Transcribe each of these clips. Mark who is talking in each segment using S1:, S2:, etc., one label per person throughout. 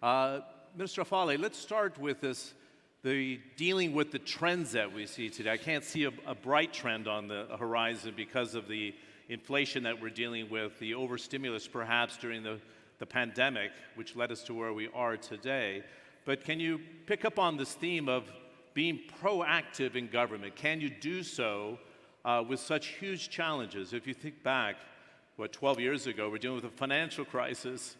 S1: Minister Falih, let's start with the dealing with the trends that we see today. I can't see a bright trend on the horizon because of the inflation that we're dealing with, the overstimulus perhaps during the pandemic, which led us to where we are today. But can you pick up on this theme of being proactive in government? Can you do so with such huge challenges? If you think back, 12 years ago, we're dealing with a financial crisis,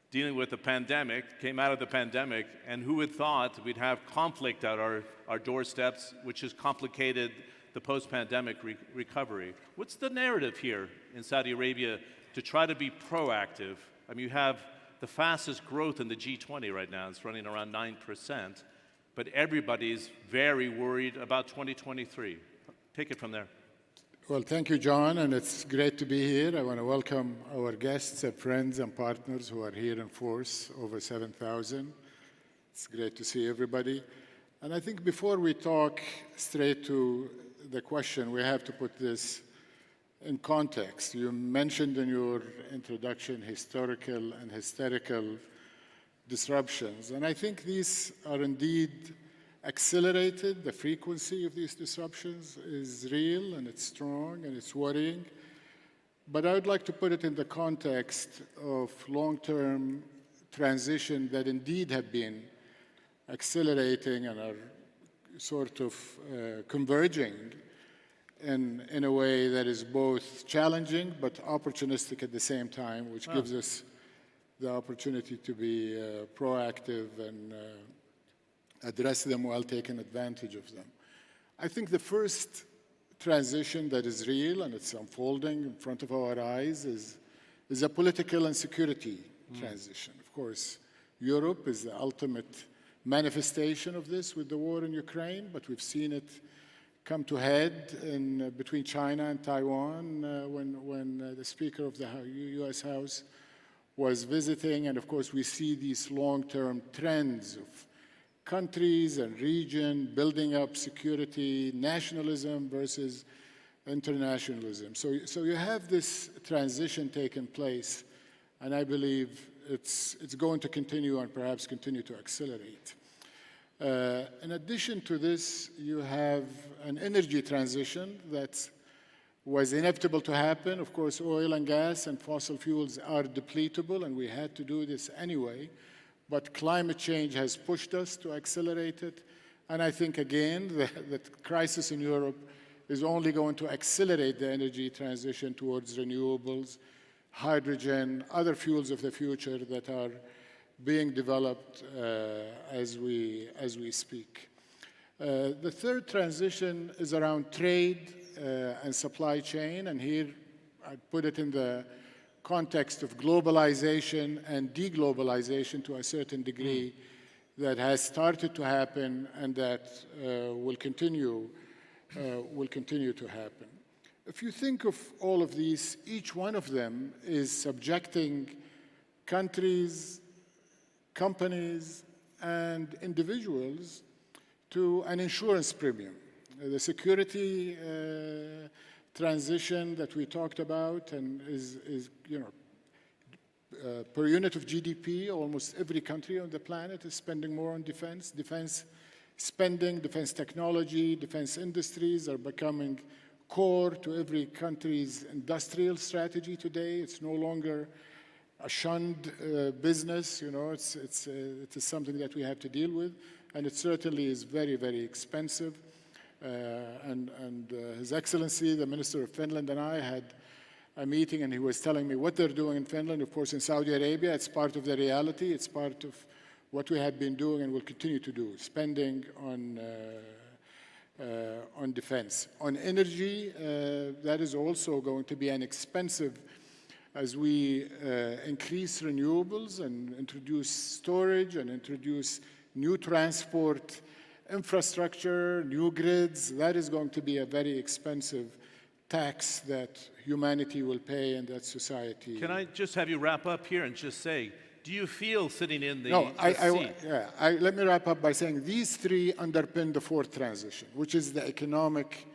S1: dealing with the pandemic, came out of the pandemic, and who had thought we'd have conflict at our doorsteps, which has complicated the post-pandemic recovery. What's the narrative here in Saudi Arabia to try to be proactive? I mean, you have the fastest growth in the G20 right now. It's running around 9%, but everybody's very worried about 2023. Take it from there.
S2: Well, thank you, John, and it's great to be here. I want to welcome our guests and friends and partners who are here in force, over 7,000. It's great to see everybody. And I think before we talk straight to the question, we have to put this in context. You mentioned in your introduction historical and hysterical disruptions, and I think these are indeed accelerated. The frequency of these disruptions is real and it's strong and it's worrying. But I would like to put it in the context of long-term transition that indeed have been accelerating and are sort of converging in a way that is both challenging but opportunistic at the same time, which gives us the opportunity to be proactive and address them while taking advantage of them. I think the first transition that is real and it's unfolding in front of our eyes is a political and security transition. Of course, Europe is the ultimate manifestation of this with the war in Ukraine, but we've seen it come to head between China and Taiwan when the Speaker of the U.S. House was visiting. And of course, we see these long-term trends of countries and region building up security, nationalism versus internationalism. So you have this transition taking place, and I believe it's going to continue and perhaps continue to accelerate. In addition to this, you have an energy transition that was inevitable to happen. Of course, oil and gas and fossil fuels are depletable, and we had to do this anyway. But climate change has pushed us to accelerate it. And I think, again, the crisis in Europe is only going to accelerate the energy transition towards renewables, hydrogen, other fuels of the future that are being developed as we speak. The third transition is around trade and supply chain. And here I put it in the context of globalization and deglobalization to a certain degree that has started to happen and that will continue to happen. If you think of all of these, each one of them is subjecting countries, companies, and individuals to an insurance premium. The security transition that we talked about and is per unit of GDP, almost every country on the planet is spending more on defense. Defense spending, defense technology, defense industries are becoming core to every country's industrial strategy today. It's no longer a shunned business, it's something that we have to deal with, and it certainly is very, very expensive. And His Excellency, the Minister of Finland, and I had a meeting, and he was telling me what they're doing in Finland. Of course, in Saudi Arabia, it's part of the reality. It's part of what we have been doing and will continue to do, spending on defense. On energy, that is also going to be an expensive as we increase renewables and introduce storage and introduce new transport infrastructure, new grids. That is going to be a very expensive tax that humanity will pay and that society.
S1: Can I just have you wrap up here and just say, do you feel sitting in the
S2: seat? Let me wrap up by saying these three underpin the fourth transition, which is the economic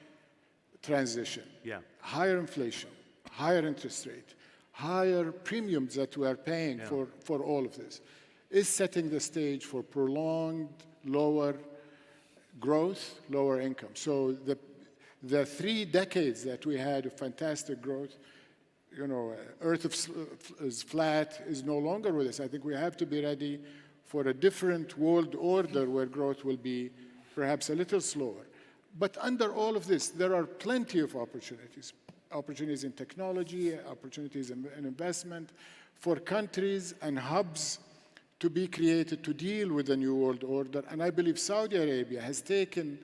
S2: transition.
S1: Yeah.
S2: Higher inflation, higher interest rate, higher premiums that we are paying for all of this. is setting the stage for prolonged lower growth, lower income. So the 3 decades that we had of fantastic growth, Earth is flat, is no longer with us. I think we have to be ready for a different world order where growth will be perhaps a little slower. But under all of this, there are plenty of opportunities. Opportunities in technology, opportunities in investment for countries and hubs to be created to deal with the new world order. And I believe Saudi Arabia has taken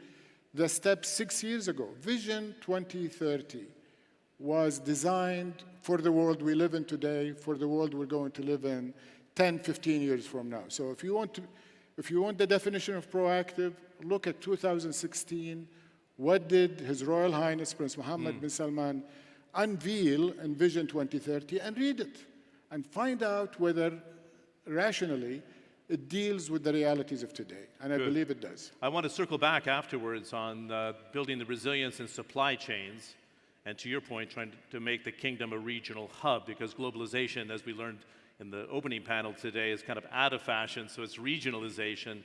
S2: the step 6 years ago. Vision 2030 was designed for the world we live in today, for the world we're going to live in 10, 15 years from now. So if you want the definition of proactive, look at 2016. What did His Royal Highness Prince Mohammed bin Salman unveil in Vision 2030, and read it and find out whether rationally it deals with the realities of today. And I believe it does.
S1: I want to circle back afterwards on building the resilience in supply chains, and to your point, trying to make the kingdom a regional hub, because globalization, as we learned in the opening panel today, is kind of out of fashion, so it's regionalization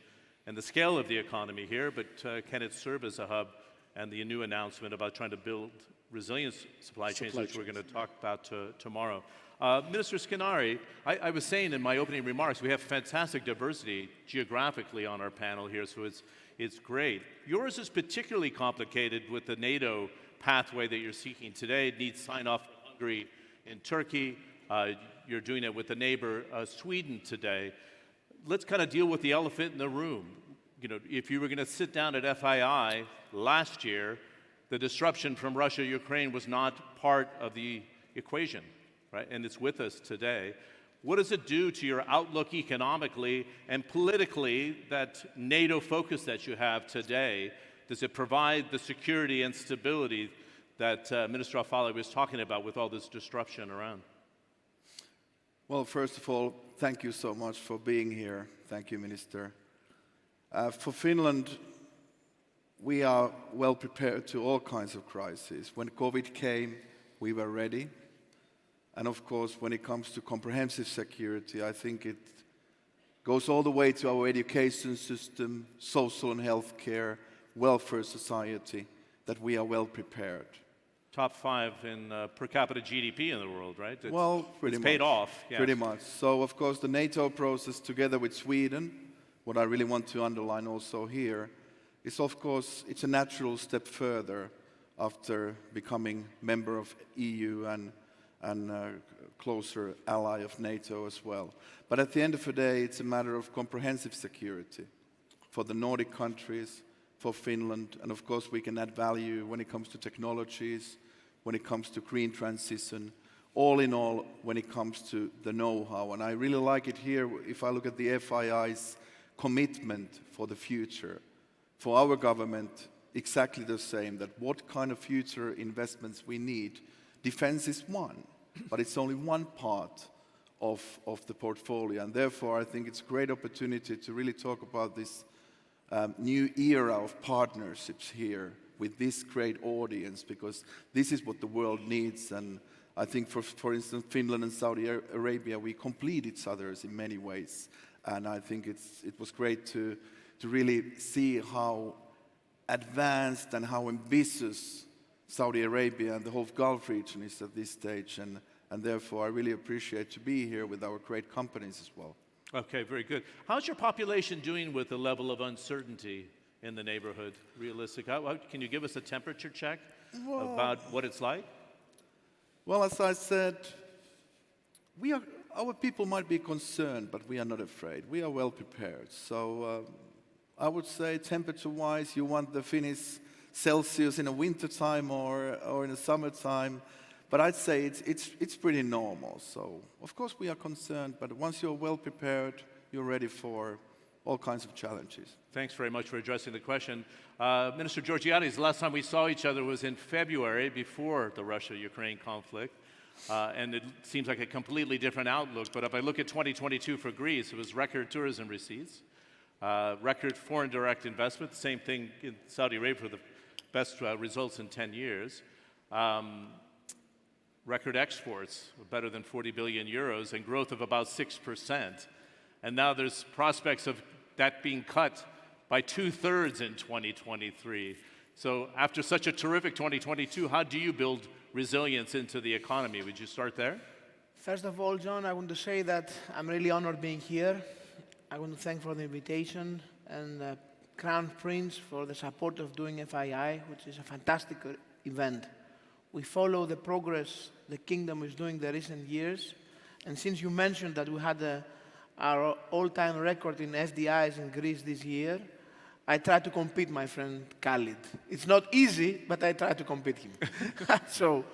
S1: and the scale of the economy here, but can it serve as a hub? And the new announcement about trying to build resilience supply chains, which we're going to talk about tomorrow. Minister Skinnari, I was saying in my opening remarks, we have fantastic diversity geographically on our panel here, so it's great. Yours is particularly complicated with the NATO pathway that you're seeking today. It needs sign-off from Hungary and Turkey. You're doing it with the neighbor Sweden today. Let's kind of deal with the elephant in the room. If you were going to sit down at FII last year, the disruption from Russia, Ukraine was not part of the equation, right? And it's with us today. What does it do to your outlook economically and politically, that NATO focus that you have today? Does it provide the security and stability that Minister Falih was talking about with all this disruption around?
S3: Well, first of all, thank you so much for being here. Thank you, Minister. For Finland, we are well prepared to all kinds of crises. When COVID came, we were ready. And of course, when it comes to comprehensive security, I think it goes all the way to our education system, social and health care, welfare society, that we are well prepared.
S1: Top 5 in per capita GDP in the world, right?
S3: Well, pretty much.
S1: It's paid off. Yes.
S3: Pretty much. So, of course, the NATO process together with Sweden, what I really want to underline also here, is, of course, it's a natural step further after becoming member of EU and closer ally of NATO as well. But at the end of the day, it's a matter of comprehensive security for the Nordic countries, for Finland, and of course we can add value when it comes to technologies, when it comes to green transition, all in all when it comes to the know-how. And I really like it here, if I look at the FII's commitment for the future, for our government, exactly the same, that what kind of future investments we need. Defense is one, but it's only one part of the portfolio, and therefore I think it's a great opportunity to really talk about this new era of partnerships here with this great audience, because this is what the world needs. And I think, for instance, Finland and Saudi Arabia, we complete each other in many ways. And I think it was great to really see how advanced and how ambitious Saudi Arabia and the whole Gulf region is at this stage. And therefore, I really appreciate to be here with our great companies as well.
S1: Okay, very good. How's your population doing with the level of uncertainty in the neighborhood, realistic? Can you give us a temperature check about what it's like?
S3: Well, as I said, our people might be concerned, but we are not afraid. We are well prepared. So I would say temperature-wise, you want the Finnish Celsius in the wintertime or in the summertime. But I'd say it's pretty normal. So, of course, we are concerned, but once you're well prepared, you're ready for all kinds of challenges.
S1: Thanks very much for addressing the question. Minister Georgiadis, the last time we saw each other was in February, before the Russia-Ukraine conflict. And it seems like a completely different outlook. But if I look at 2022 for Greece, it was record tourism receipts, record foreign direct investment, the same thing in Saudi Arabia for the best results in 10 years. Record exports, better than 40 billion euros, and growth of about 6%. and now there's prospects of that being cut by 2/3 in 2023. So after such a terrific 2022, how do you build resilience into the economy? Would you start there?
S4: First of all, John, I want to say that I'm really honored being here. I want to thank for the invitation and Crown Prince for the support of doing FII, which is a fantastic event. We follow the progress the Kingdom is doing the recent years. And since you mentioned that we had our all-time record in FDIs in Greece this year, I try to compete, my friend Khalid. It's not easy, but I try to compete him. So,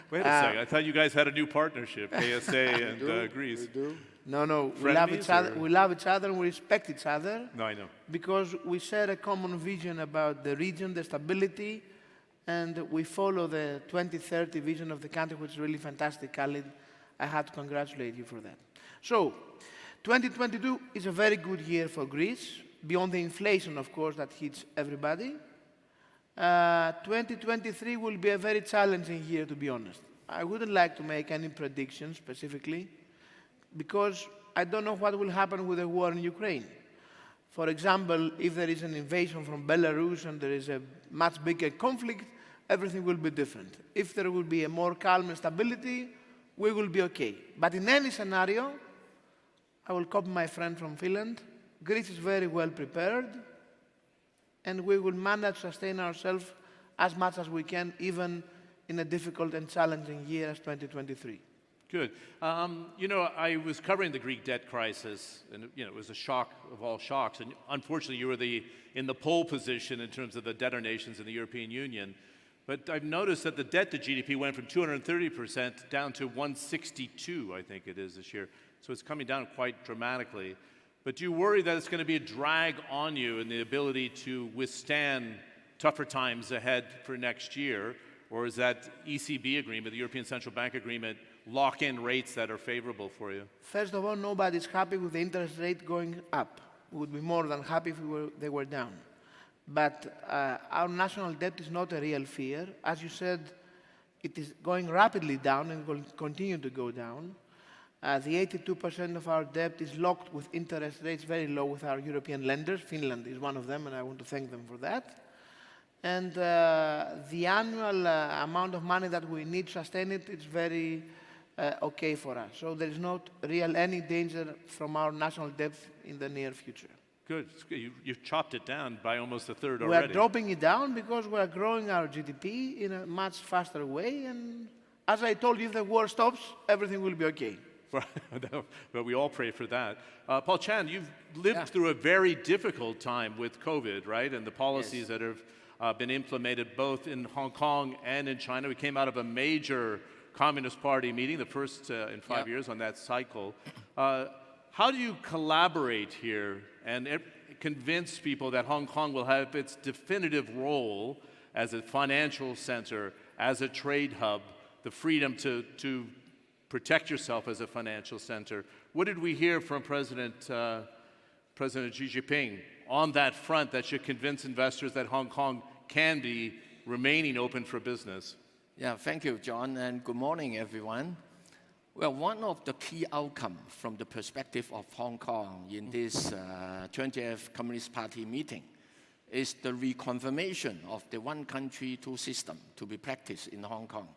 S1: wait a second. I thought you guys had a new partnership, KSA and Greece.
S2: We do.
S4: No, we love each other.
S1: Or?
S4: We love each other and we respect each other.
S1: No, I know.
S4: Because we share a common vision about the region, the stability, and we follow the 2030 vision of the country, which is really fantastic, Khalid. I have to congratulate you for that. So, 2022 is a very good year for Greece, beyond the inflation, of course, that hits everybody. 2023 will be a very challenging year, to be honest. I wouldn't like to make any predictions specifically, because I don't know what will happen with the war in Ukraine. For example, if there is an invasion from Belarus and there is a much bigger conflict, everything will be different. If there will be a more calm and stability, we will be okay. But in any scenario, I will copy my friend from Finland. Greece is very well prepared, and we will manage to sustain ourselves as much as we can, even in a difficult and challenging year as 2023.
S1: Good. You know, I was covering the Greek debt crisis, and it was a shock of all shocks. And unfortunately, you were in the pole position in terms of the debtor nations in the European Union. But I've noticed that the debt to GDP went from 230% down to 162, I think it is this year. So it's coming down quite dramatically. But do you worry that it's going to be a drag on you in the ability to withstand tougher times ahead for next year? Or is that ECB agreement, the European Central Bank agreement, lock in rates that are favorable for you?
S4: First of all, nobody's happy with the interest rate going up. We would be more than happy if they were down. But our national debt is not a real fear. As you said, it is going rapidly down and will continue to go down. The 82% of our debt is locked with interest rates very low with our European lenders. Finland is one of them, and I want to thank them for that. And the annual amount of money that we need to sustain it is very okay for us. So there is not real any danger from our national debt in the near future.
S1: Good. You've chopped it down by almost a third
S4: We
S1: already.
S4: are dropping it down because we are growing our GDP in a much faster way. And as I told you, if the war stops, everything will be okay.
S1: But we all pray for that. Paul Chan, you've lived through a very difficult time with COVID, right? And the policies that have been implemented both in Hong Kong and in China. We came out of a major Communist Party meeting, the first in 5 years on that cycle. How do you collaborate here and convince people that Hong Kong will have its definitive role as a financial center, as a trade hub, the freedom to protect yourself as a financial center? What did we hear from President Xi Jinping on that front that should convince investors that Hong Kong can be remaining open for business?
S5: Yeah, thank you, John, and good morning, everyone. Well, one of the key outcomes from the perspective of Hong Kong in this 20th Communist Party meeting is the reconfirmation of the one country, two system to be practiced in Hong Kong.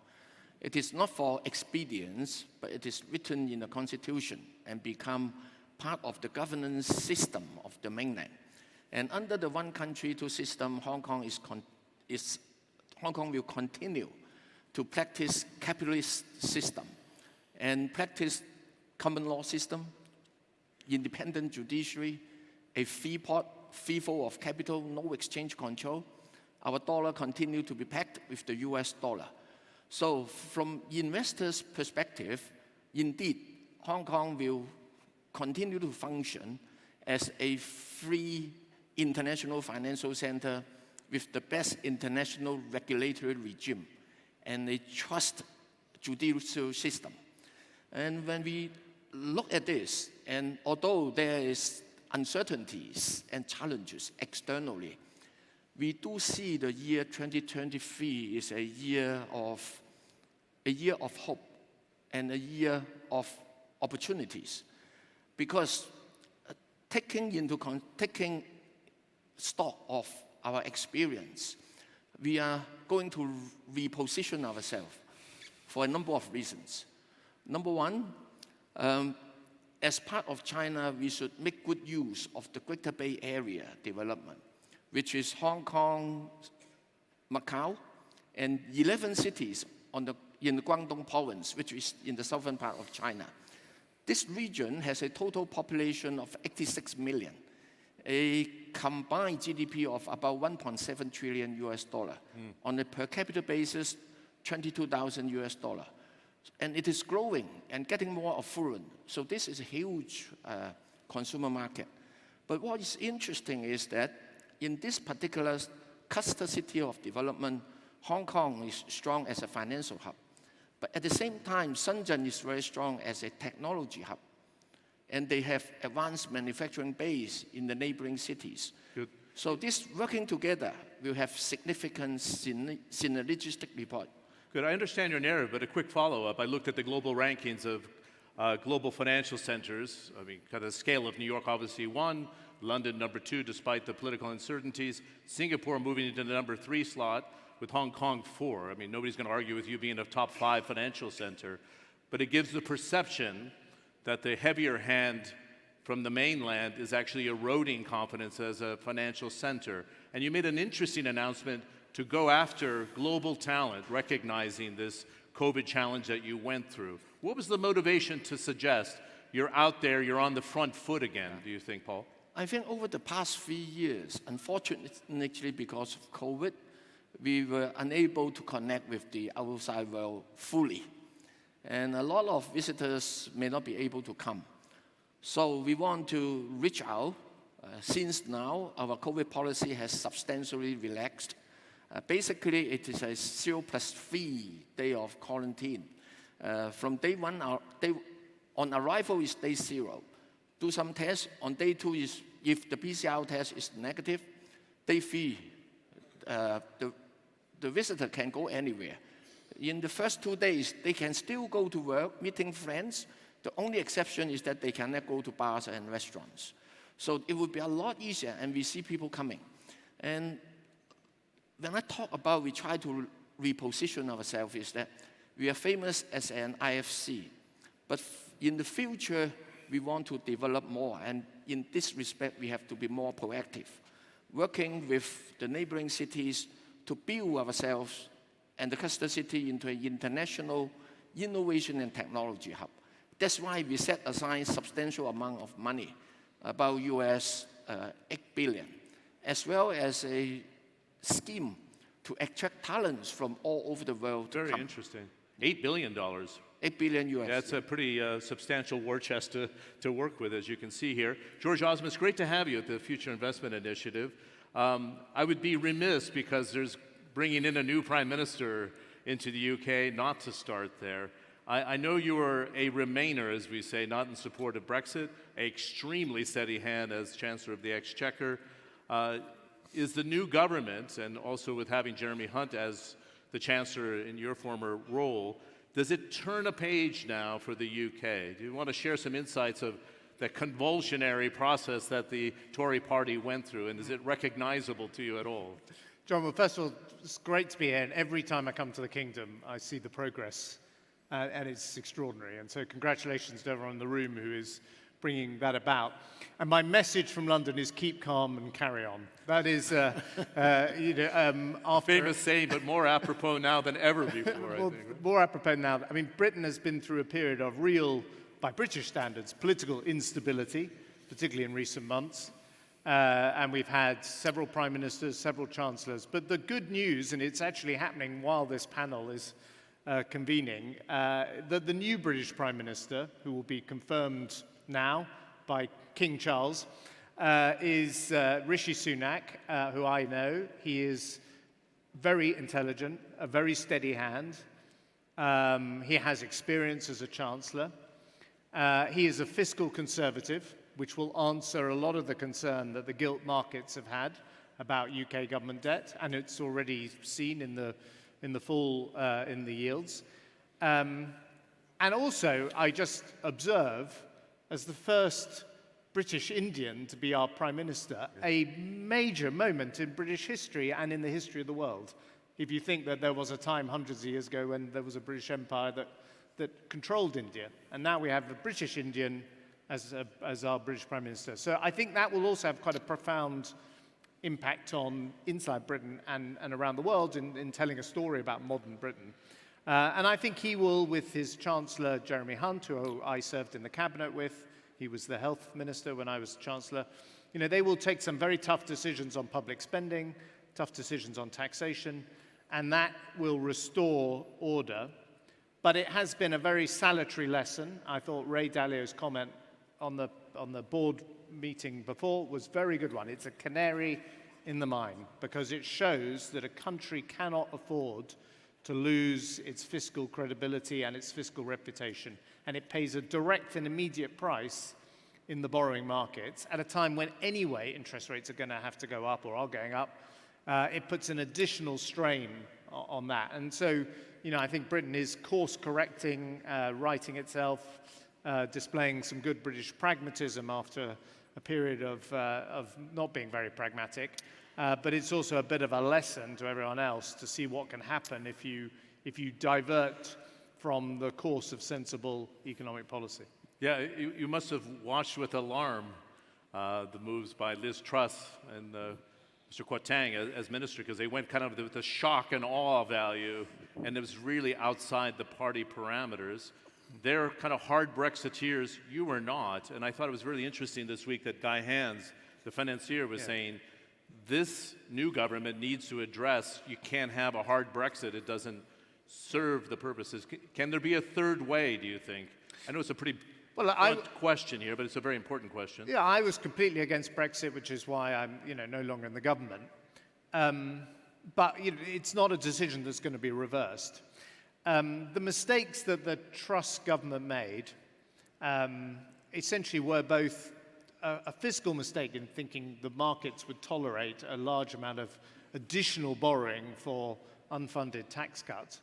S5: It is not for expedience, but it is written in the Constitution and become part of the governance system of the mainland. And under the one country, two system, Hong Kong will continue to practice capitalist system and practice common law system, independent judiciary, a free flow of capital, no exchange control. Our dollar continue to be pegged with the US dollar. So from investors' perspective, indeed, Hong Kong will continue to function as a free international financial center with the best international regulatory regime and a trust judicial system. And when we look at this, and although there is uncertainties and challenges externally, we do see the year 2023 is a year of hope and a year of opportunities. Because taking stock of our experience, we are going to reposition ourselves for a number of reasons. Number one, as part of China, we should make good use of the Greater Bay Area development, which is Hong Kong, Macau, and 11 cities in the Guangdong province, which is in the southern part of China. This region has a total population of 86 million, a combined GDP of about 1.7 trillion US dollar. On a per capita basis, 22,000 US dollar. And it is growing and getting more affluent. So this is a huge consumer market. But what is interesting is that in this particular cluster city of development, Hong Kong is strong as a financial hub. But at the same time, Shenzhen is very strong as a technology hub. And they have advanced manufacturing base in the neighboring cities.
S1: Good.
S5: So this working together will have significant synergistic report.
S1: Good. I understand your narrative, but a quick follow-up. I looked at the global rankings of global financial centers. I mean, kind of the scale of New York, obviously 1, London number 2, despite the political uncertainties. Singapore moving into the number 3 slot, with Hong Kong 4. I mean, nobody's going to argue with you being a top 5 financial center, but it gives the perception that the heavier hand from the mainland is actually eroding confidence as a financial center. And you made an interesting announcement to go after global talent, recognizing this COVID challenge that you went through. What was the motivation to suggest you're out there, you're on the front foot again, do you think, Paul?
S5: I think over the past 3 years, unfortunately because of COVID, we were unable to connect with the outside world fully. And a lot of visitors may not be able to come. So we want to reach out. Since now, our COVID policy has substantially relaxed. Basically, it is a 0+3 day of quarantine. From day 1, on arrival is day 0. Do some tests. On day 2, if the PCR test is negative, day 3, the visitor can go anywhere. In the first 2 days, they can still go to work, meeting friends. The only exception is that they cannot go to bars and restaurants. So it would be a lot easier, and we see people coming. And when I talk about we try to reposition ourselves, is that we are famous as an IFC. But in the future, we want to develop more. And in this respect, we have to be more proactive, working with the neighboring cities to build ourselves and the cluster city into an international innovation and technology hub. That's why we set aside a substantial amount of money, about US 8 billion, as well as a scheme to attract talents from all over the world.
S1: Very interesting. $8 billion.
S5: 8 billion US.
S1: That's a pretty substantial war chest to work with, as you can see here. George Osborne, it's great to have you at the Future Investment Initiative. I would be remiss, because there's bringing in a new prime minister into the UK, not to start there. I know you are a Remainer, as we say, not in support of Brexit, an extremely steady hand as Chancellor of the Exchequer. Is the new government, and also with having Jeremy Hunt as the Chancellor in your former role, does it turn a page now for the UK? Do you want to share some insights of the convulsionary process that the Tory party went through, and is it recognizable to you at all?
S6: John, well, first of all, it's great to be here, and every time I come to the Kingdom, I see the progress, and it's extraordinary. And so congratulations to everyone in the room who is bringing that about. And my message from London is keep calm and carry on. That is, after...
S1: Famous saying, but more apropos now than ever before,
S6: well,
S1: I think.
S6: More apropos now. I mean, Britain has been through a period of real, by British standards, political instability, particularly in recent months. And we've had several prime ministers, several chancellors. But the good news, and it's actually happening while this panel is convening, that the new British prime minister, who will be confirmed now by King Charles, is Rishi Sunak, who I know. He is very intelligent, a very steady hand. He has experience as a chancellor. He is a fiscal conservative, which will answer a lot of the concern that the gilt markets have had about UK government debt, and it's already seen in the fall in the yields. And also, I just observe, as the first British Indian to be our Prime Minister, a major moment in British history and in the history of the world. If you think that there was a time hundreds of years ago when there was a British Empire that controlled India, and now we have a British Indian as our British Prime Minister. So I think that will also have quite a profound impact on inside Britain and around the world in telling a story about modern Britain. And I think he will, with his Chancellor, Jeremy Hunt, who I served in the cabinet with, he was the health minister when I was Chancellor, they will take some very tough decisions on public spending, tough decisions on taxation, and that will restore order. But it has been a very salutary lesson. I thought Ray Dalio's comment on the board meeting before was a very good one. It's a canary in the mine because it shows that a country cannot afford to lose its fiscal credibility and its fiscal reputation. And it pays a direct and immediate price in the borrowing markets at a time when anyway interest rates are going to have to go up or are going up. It puts an additional strain on that. And so, I think Britain is course correcting, righting itself, displaying some good British pragmatism after a period of not being very pragmatic. But it's also a bit of a lesson to everyone else to see what can happen if you divert from the course of sensible economic policy.
S1: Yeah, you must have watched with alarm the moves by Liz Truss and Mr. Kwarteng as minister, because they went kind of with the shock and awe value, and it was really outside the party parameters. They're kind of hard Brexiteers. You were not. And I thought it was really interesting this week that Guy Hands, the financier, was saying, this new government needs to address, you can't have a hard Brexit. It doesn't serve the purposes. Can there be a third way, do you think? I know it's a pretty blunt question here, but it's a very important question.
S6: Yeah, I was completely against Brexit, which is why I'm no longer in the government. But it's not a decision that's going to be reversed. The mistakes that the Truss government made essentially were both a fiscal mistake in thinking the markets would tolerate a large amount of additional borrowing for unfunded tax cuts,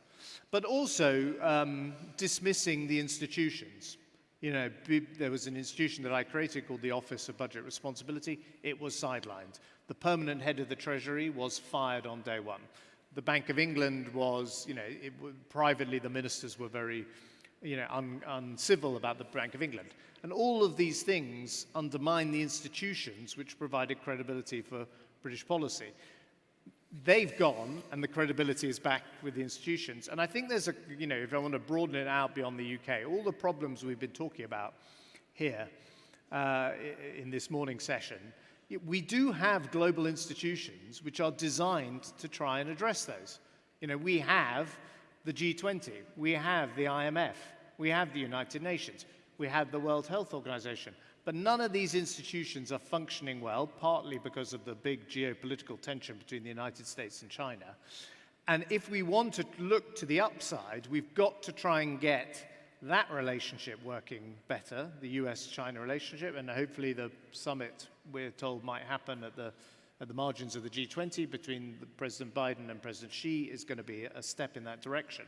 S6: but also dismissing the institutions. There was an institution that I created called the Office of Budget Responsibility. It was sidelined. The permanent head of the Treasury was fired on day one. The Bank of England was, privately the ministers were very, uncivil about the Bank of England. And all of these things undermine the institutions which provided credibility for British policy. They've gone, and the credibility is back with the institutions. And I think there's if I want to broaden it out beyond the UK, all the problems we've been talking about here in this morning session, we do have global institutions which are designed to try and address those. We have the G20, we have the IMF, we have the United Nations, we have the World Health Organization. But none of these institutions are functioning well, partly because of the big geopolitical tension between the United States and China. And if we want to look to the upside, we've got to try and get that relationship working better, the US-China relationship, and hopefully the summit, we're told, might happen at the margins of the G20 between President Biden and President Xi is going to be a step in that direction.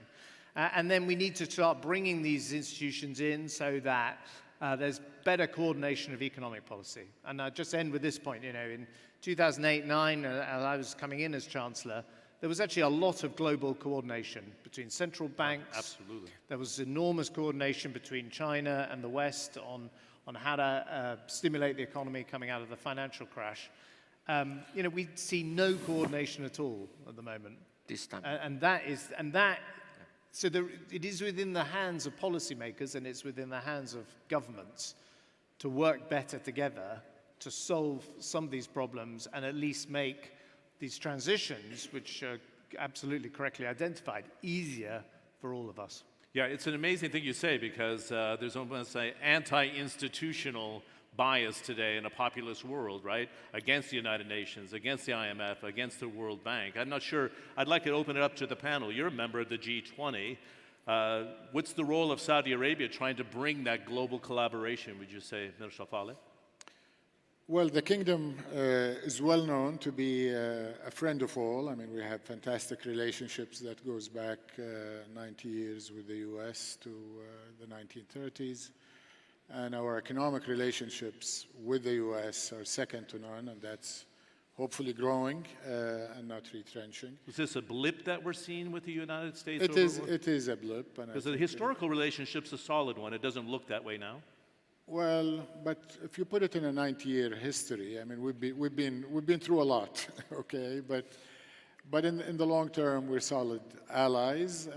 S6: And then we need to start bringing these institutions in so that there's better coordination of economic policy. And I'll just end with this point. In 2008-9, as I was coming in as Chancellor, there was actually a lot of global coordination between central banks.
S1: Absolutely.
S6: There was enormous coordination between China and the West on how to stimulate the economy coming out of the financial crash. We see no coordination at all at the moment.
S5: This time.
S6: So it is within the hands of policymakers and it's within the hands of governments to work better together to solve some of these problems and at least make these transitions, which are absolutely correctly identified, easier for all of us.
S1: Yeah, it's an amazing thing you say because there's almost an anti-institutional bias today in a populist world, right? Against the United Nations, against the IMF, against the World Bank. I'm not sure. I'd like to open it up to the panel. You're a member of the G20. What's the role of Saudi Arabia trying to bring that global collaboration, would you say, Mr. Falih?
S2: Well, the kingdom is well known to be a friend of all. I mean, we have fantastic relationships that goes back 90 years with the US to the 1930s. And our economic relationships with the U.S. are second to none, and that's hopefully growing and not retrenching.
S1: Is this a blip that we're seeing with the United States?
S2: It is a blip.
S1: Because the historical relationship's a solid one. It doesn't look that way now.
S2: Well, but if you put it in a 90-year history, I mean, we've been through a lot, okay? But in the long term, we're solid allies,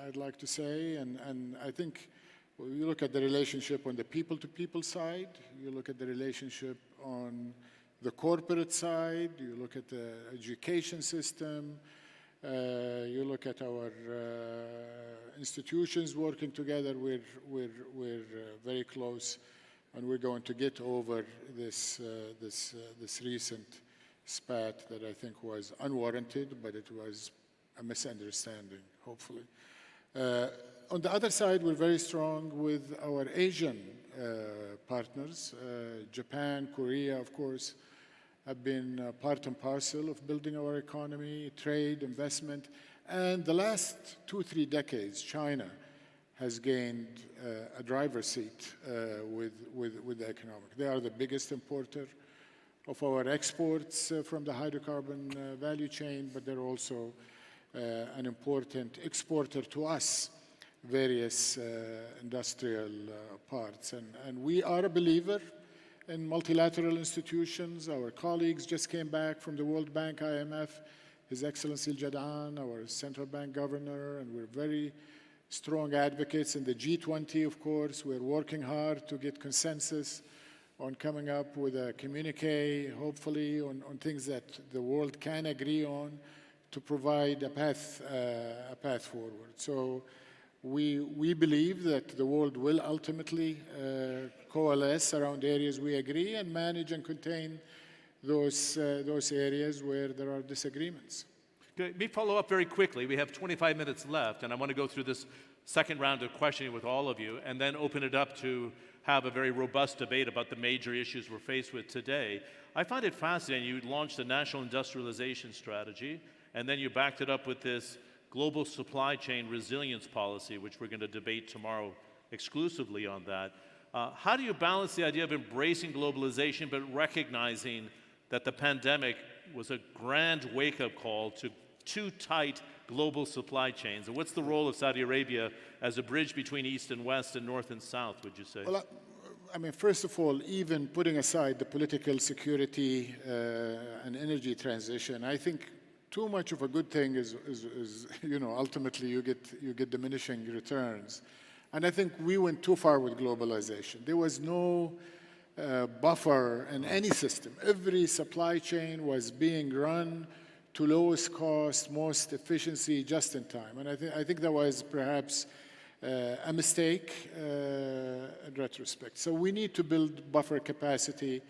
S2: I'd like to say, and I think you look at the relationship on the people-to-people side, you look at the relationship on the corporate side, you look at the education system, you look at our institutions working together, we're very close, and we're going to get over this recent spat that I think was unwarranted, but it was a misunderstanding, hopefully. On the other side, we're very strong with our Asian partners. Japan, Korea, of course, have been part and parcel of building our economy, trade, investment. And the last 2-3 decades, China has gained a driver's seat with the economic. They are the biggest importer of our exports from the hydrocarbon value chain, but they're also an important exporter to us, various industrial parts. And we are a believer in multilateral institutions. Our colleagues just came back from the World Bank, IMF, His Excellency Jadaan, our central bank governor, and we're very strong advocates in the G20, of course. We're working hard to get consensus on coming up with a communique, hopefully, on things that the world can agree on to provide a path forward. So we believe that the world will ultimately coalesce around areas we agree and manage and contain those areas where there are disagreements.
S1: Let me follow up very quickly. We have 25 minutes left, and I want to go through this second round of questioning with all of you, and then open it up to have a very robust debate about the major issues we're faced with today. I find it fascinating. You launched a national industrialization strategy, and then you backed it up with this global supply chain resilience policy, which we're going to debate tomorrow exclusively on that. How do you balance the idea of embracing globalization but recognizing that the pandemic was a grand wake-up call to too tight global supply chains? And what's the role of Saudi Arabia as a bridge between East and West and North and South, would you say?
S2: Well, I mean, first of all, even putting aside the political security and energy transition, I think too much of a good thing is you know, ultimately you get diminishing returns. And I think we went too far with globalization. There was no buffer in any system. Every supply chain was being run to lowest cost, most efficiency, just in time. And I think that was perhaps a mistake in retrospect. So we need to build buffer capacity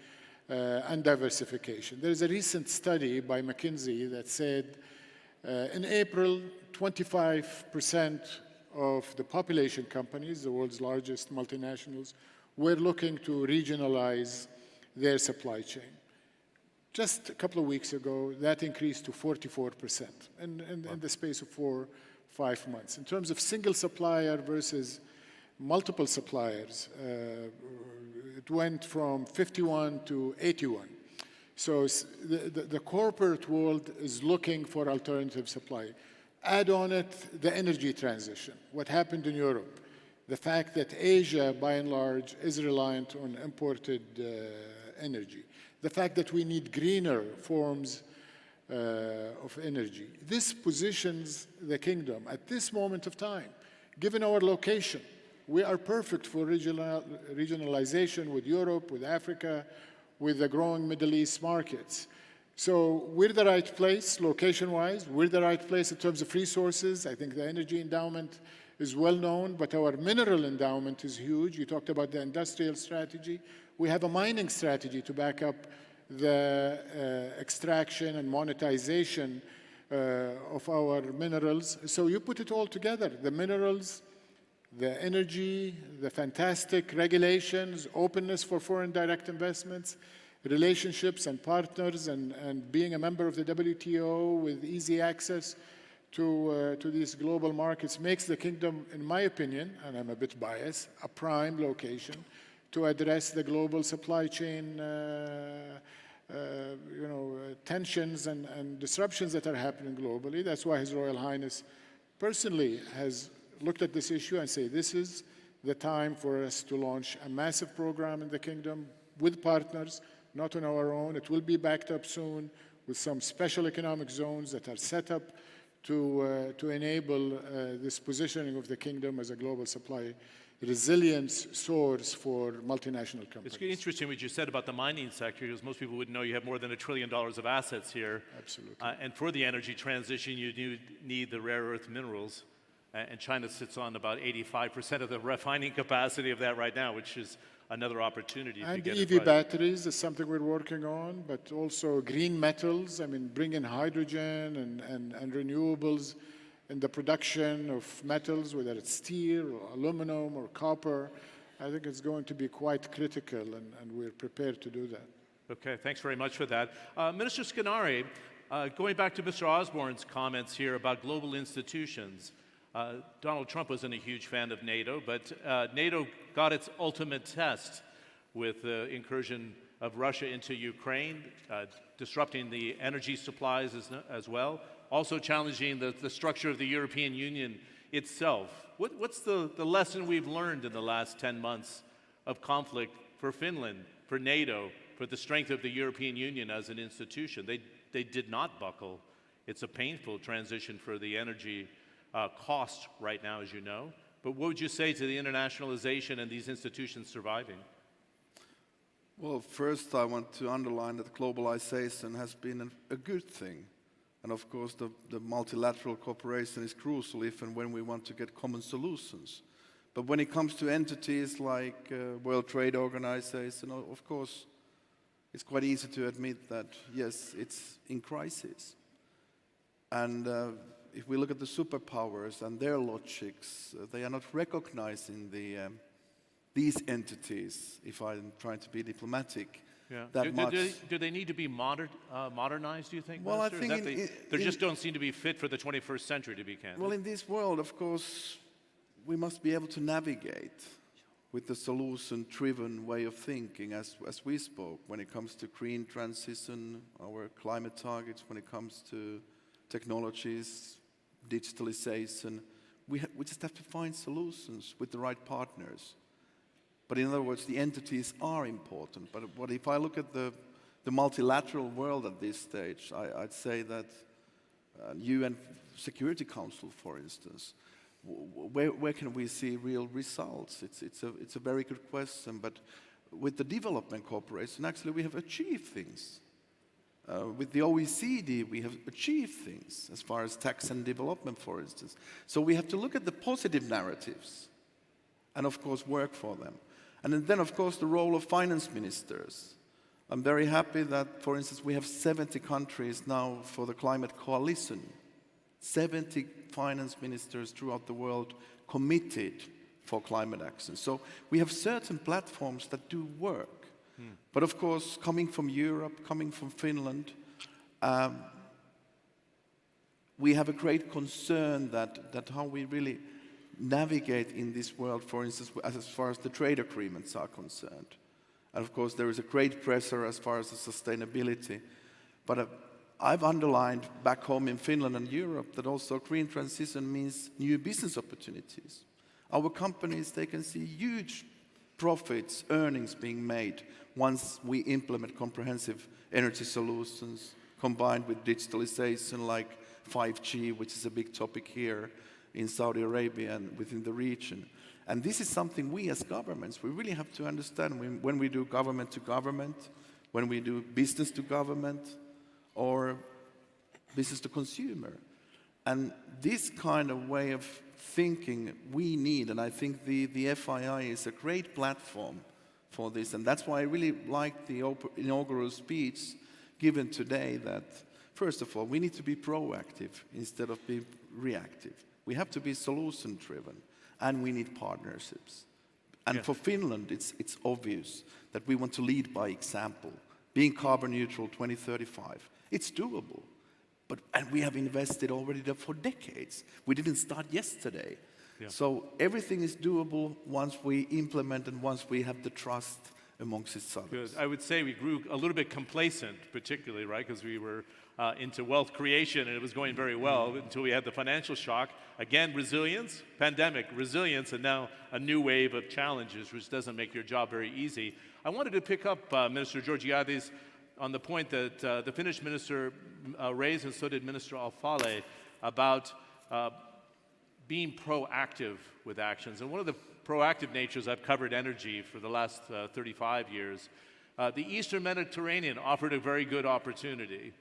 S2: and diversification. There's a recent study by McKinsey that said in April, 25% of the population companies, the world's largest multinationals, were looking to regionalize their supply chain. Just a couple of weeks ago, that increased to 44% in the space of 4-5 months. In terms of single supplier versus multiple suppliers, it went from 51 to 81. So the corporate world is looking for alternative supply. Add on it the energy transition, what happened in Europe, the fact that Asia, by and large, is reliant on imported energy, the fact that we need greener forms of energy. This positions the kingdom at this moment of time, given our location. We are perfect for regionalization with Europe, with Africa, with the growing Middle East markets. So we're the right place, location-wise. We're the right place in terms of resources. I think the energy endowment is well known, but our mineral endowment is huge. You talked about the industrial strategy. We have a mining strategy to back up the extraction and monetization of our minerals. So you put it all together, the minerals, the energy, the fantastic regulations, openness for foreign direct investments, relationships and partners, and being a member of the WTO with easy access to these global markets makes the kingdom, in my opinion, and I'm a bit biased, a prime location to address the global supply chain tensions and disruptions that are happening globally. That's why His Royal Highness personally has looked at this issue and say this is the time for us to launch a massive program in the kingdom with partners, not on our own. It will be backed up soon with some special economic zones that are set up to enable this positioning of the kingdom as a global supply resilience source for multinational companies.
S1: It's interesting what you said about the mining sector, because most people wouldn't know you have more than $1 trillion of assets here.
S2: Absolutely.
S1: And for the energy transition, you do need the rare earth minerals. And China sits on about 85% of the refining capacity of that right now, which is another opportunity to
S2: And
S1: get
S2: EV
S1: it right.
S2: batteries is something we're working on, but also green metals. I mean, bringing hydrogen and renewables in the production of metals, whether it's steel or aluminum or copper. I think it's going to be quite critical, and we're prepared to do that.
S1: Okay, thanks very much for that. Minister Skinnari, going back to Mr. Osborne's comments here about global institutions, Donald Trump wasn't a huge fan of NATO, but NATO got its ultimate test with the incursion of Russia into Ukraine, disrupting the energy supplies as well, also challenging the structure of the European Union itself. What's the lesson we've learned in the last 10 months of conflict for Finland, for NATO, for the strength of the European Union as an institution? They did not buckle. It's a painful transition for the energy cost right now, as you know. But what would you say to the internationalization and these institutions surviving?
S3: Well, first I want to underline that globalization has been a good thing. And of course, the multilateral cooperation is crucial if and when we want to get common solutions. But when it comes to entities like World Trade Organization, of course, it's quite easy to admit that, yes, it's in crisis. And if we look at the superpowers and their logics, they are not recognizing these entities, if I'm trying to be diplomatic, that much.
S1: Do they need to be modernized, do you think,
S3: Well,
S1: Minister?
S3: I think
S1: they just don't seem to be fit for the 21st century, to be candid.
S3: Well, in this world, of course, we must be able to navigate with the solution-driven way of thinking, as we spoke, when it comes to green transition, our climate targets, when it comes to technologies, digitalization. We just have to find solutions with the right partners. But in other words, the entities are important. But if I look at the multilateral world at this stage, I'd say that UN Security Council, for instance, where can we see real results? It's a very good question. But with the development cooperation, actually we have achieved things. With the OECD, we have achieved things as far as tax and development, for instance. So we have to look at the positive narratives and, of course, work for them. And then, of course, the role of finance ministers. I'm very happy that, for instance, we have 70 countries now for the climate coalition. 70 finance ministers throughout the world committed for climate action. So we have certain platforms that do work. But of course, coming from Europe, coming from Finland, we have a great concern that how we really navigate in this world, for instance, as far as the trade agreements are concerned. And of course, there is a great pressure as far as the sustainability. But I've underlined back home in Finland and Europe that also green transition means new business opportunities. Our companies, they can see huge profits, earnings being made once we implement comprehensive energy solutions combined with digitalization like 5G, which is a big topic here in Saudi Arabia and within the region. And this is something we as governments, we really have to understand when we do government to government, when we do business to government, or business to consumer. And this kind of way of thinking we need, and I think the FII is a great platform for this, and that's why I really like the inaugural speech given today that, first of all, we need to be proactive instead of being reactive. We have to be solution-driven, and we need partnerships. And for Finland, it's obvious that we want to lead by example, being carbon neutral 2035. It's doable. And we have invested already there for decades. We didn't start yesterday.
S1: Yeah.
S3: So everything is doable once we implement and once we have the trust amongst each other.
S1: Good. I would say we grew a little bit complacent, particularly, right, because we were into wealth creation and it was going very well until we had the financial shock. Again, resilience, pandemic, resilience, and now a new wave of challenges, which doesn't make your job very easy. I wanted to pick up Minister Georgiadis on the point that the Finnish minister raised, and so did Minister Falih, about being proactive with actions. And one of the proactive natures, I've covered energy for the last 35 years. The Eastern Mediterranean offered a very good opportunity,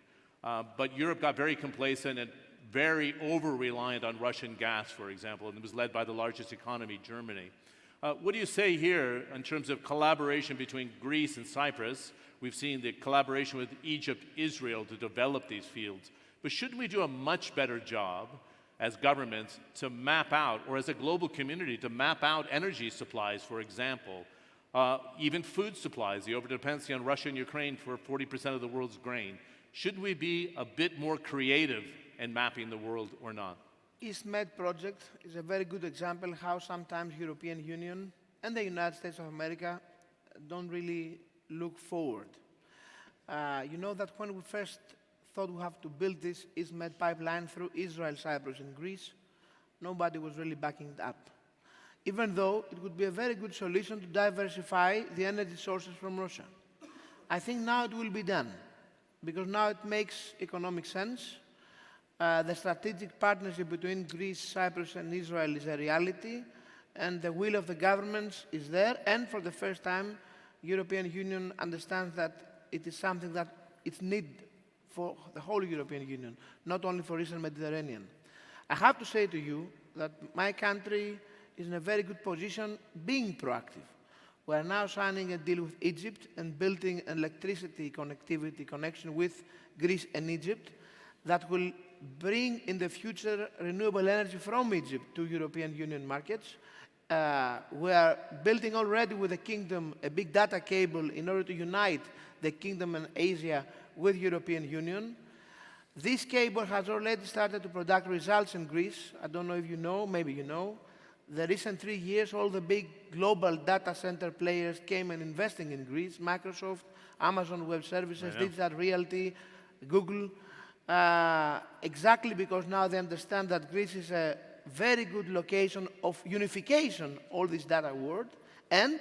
S1: but Europe got very complacent and very over-reliant on Russian gas, for example, and it was led by the largest economy, Germany. What do you say here in terms of collaboration between Greece and Cyprus? We've seen the collaboration with Egypt, Israel to develop these fields. But shouldn't we do a much better job as governments to map out, or as a global community, to map out energy supplies, for example, even food supplies, the overdependency on Russia and Ukraine for 40% of the world's grain? Should we be a bit more creative in mapping the world or not?
S4: EastMed project is a very good example how sometimes European Union and the United States of America don't really look forward. You know that when we first thought we have to build this EastMed pipeline through Israel, Cyprus, and Greece, nobody was really backing it up, even though it would be a very good solution to diversify the energy sources from Russia. I think now it will be done, because now it makes economic sense. The strategic partnership between Greece, Cyprus, and Israel is a reality, and the will of the governments is there, and for the first time, European Union understands that it is something that it's needed for the whole European Union, not only for Eastern Mediterranean. I have to say to you that my country is in a very good position being proactive. We are now signing a deal with Egypt and building an electricity connectivity connection with Greece and Egypt that will bring in the future renewable energy from Egypt to European Union markets. We are building already with the Kingdom a big data cable in order to unite the Kingdom and Asia with European Union. This cable has already started to produce results in Greece. I don't know if you know, maybe you know. The recent 3 years, all the big global data center players came and investing in Greece, Microsoft, Amazon Web Services, Digital Realty, Google, exactly because now they understand that Greece is a very good location of unification, all this data world. And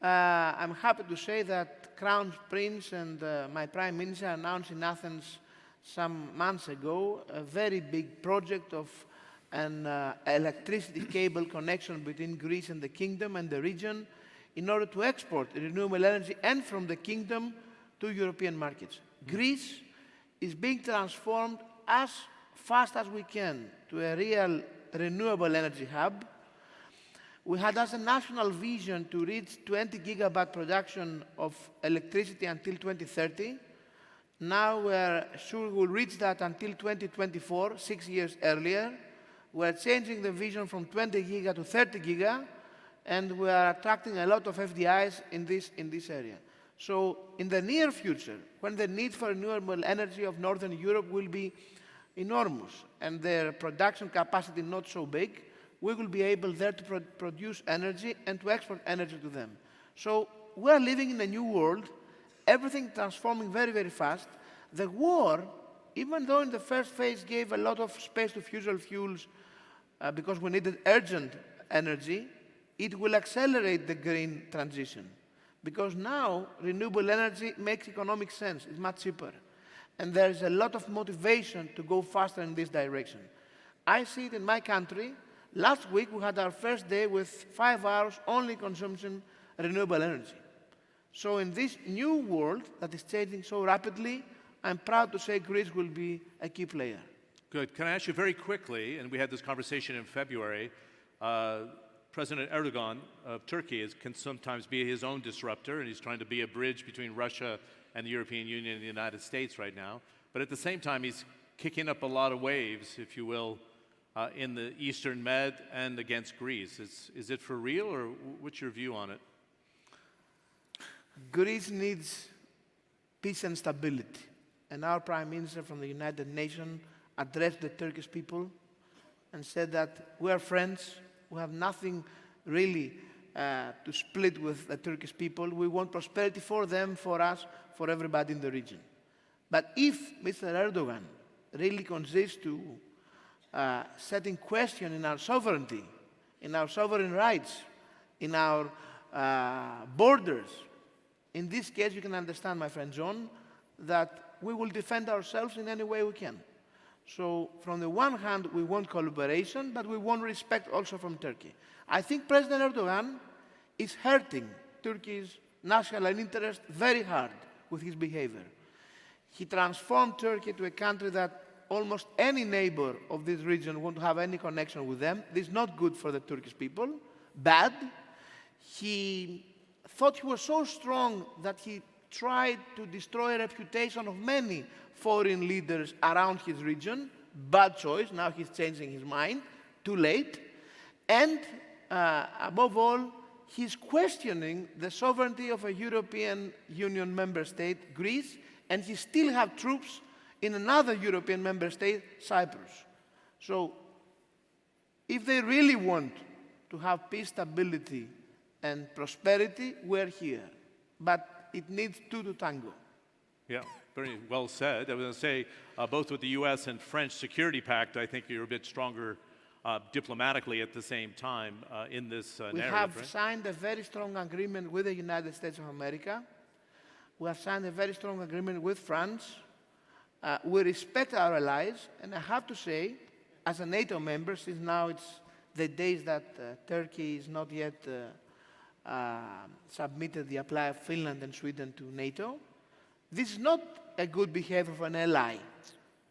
S4: I'm happy to say that Crown Prince and my Prime Minister announced in Athens some months ago a very big project of an electricity cable connection between Greece and the Kingdom and the region in order to export renewable energy and from the Kingdom to European markets. Greece is being transformed as fast as we can to a real renewable energy hub. We had as a national vision to reach 20 gigawatt production of electricity until 2030. Now we're sure we'll reach that until 2024, 6 years earlier. We're changing the vision from 20 giga to 30 giga, and we are attracting a lot of FDIs in this area. So in the near future, when the need for renewable energy of Northern Europe will be enormous and their production capacity not so big, we will be able there to produce energy and to export energy to them. So we are living in a new world, everything transforming very, very fast. The war, even though in the first phase gave a lot of space to fossil fuels because we needed urgent energy, it will accelerate the green transition. Because now renewable energy makes economic sense, it's much cheaper. And there is a lot of motivation to go faster in this direction. I see it in my country. Last week we had our first day with 5 hours only consumption renewable energy. So in this new world that is changing so rapidly, I'm proud to say Greece will be a key player.
S1: Good. Can I ask you very quickly, and we had this conversation in February, President Erdogan of Turkey can sometimes be his own disruptor, and he's trying to be a bridge between Russia and the European Union and the United States right now. But at the same time, he's kicking up a lot of waves, if you will, in the Eastern Med and against Greece. Is it for real, or what's your view on it?
S4: Greece needs peace and stability. And our Prime Minister from the United Nations addressed the Turkish people and said that we are friends, we have nothing really to split with the Turkish people. We want prosperity for them, for us, for everybody in the region. But if Mr. Erdogan really consists to setting question in our sovereignty, in our sovereign rights, in our borders, in this case, you can understand, my friend John, that we will defend ourselves in any way we can. So, from the one hand, we want collaboration, but we want respect also from Turkey. I think President Erdogan is hurting Turkey's national interest very hard with his behavior. He transformed Turkey to a country that almost any neighbor of this region won't have any connection with them. This is not good for the Turkish people. Bad. He thought he was so strong that he tried to destroy the reputation of many foreign leaders around his region. Bad choice. Now he's changing his mind. Too late. And above all, he's questioning the sovereignty of a European Union member state, Greece, and he still has troops in another European member state, Cyprus. So, if they really want to have peace, stability, and prosperity, we're here. But it needs two to tango.
S1: Yeah, very well said. I was going to say, both with the U.S. and French security pact, I think you're a bit stronger diplomatically at the same time in this
S4: We
S1: narrative,
S4: have
S1: right?
S4: signed a very strong agreement with the United States of America. We have signed a very strong agreement with France. We respect our allies, and I have to say, as a NATO member, since now it's the days that Turkey is not yet submitted the apply of Finland and Sweden to NATO, this is not a good behavior for an ally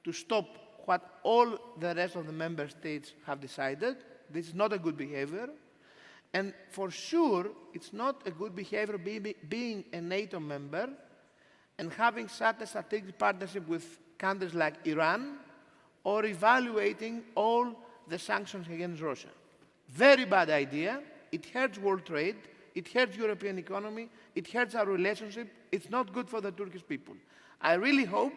S4: to stop what all the rest of the member states have decided. This is not a good behavior. And for sure, it's not a good behavior being a NATO member and having such a strategic partnership with countries like Iran, or evaluating all the sanctions against Russia. Very bad idea. It hurts world trade. It hurts European economy. It hurts our relationship. It's not good for the Turkish people. I really hope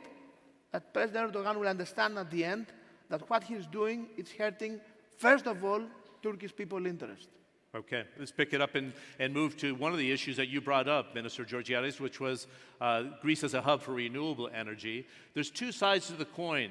S4: that President Erdogan will understand at the end that what he's doing is hurting, first of all, Turkish people's interest.
S1: Okay, let's pick it up and move to one of the issues that you brought up, Minister Georgiadis, which was Greece as a hub for renewable energy. There's two sides to the coin,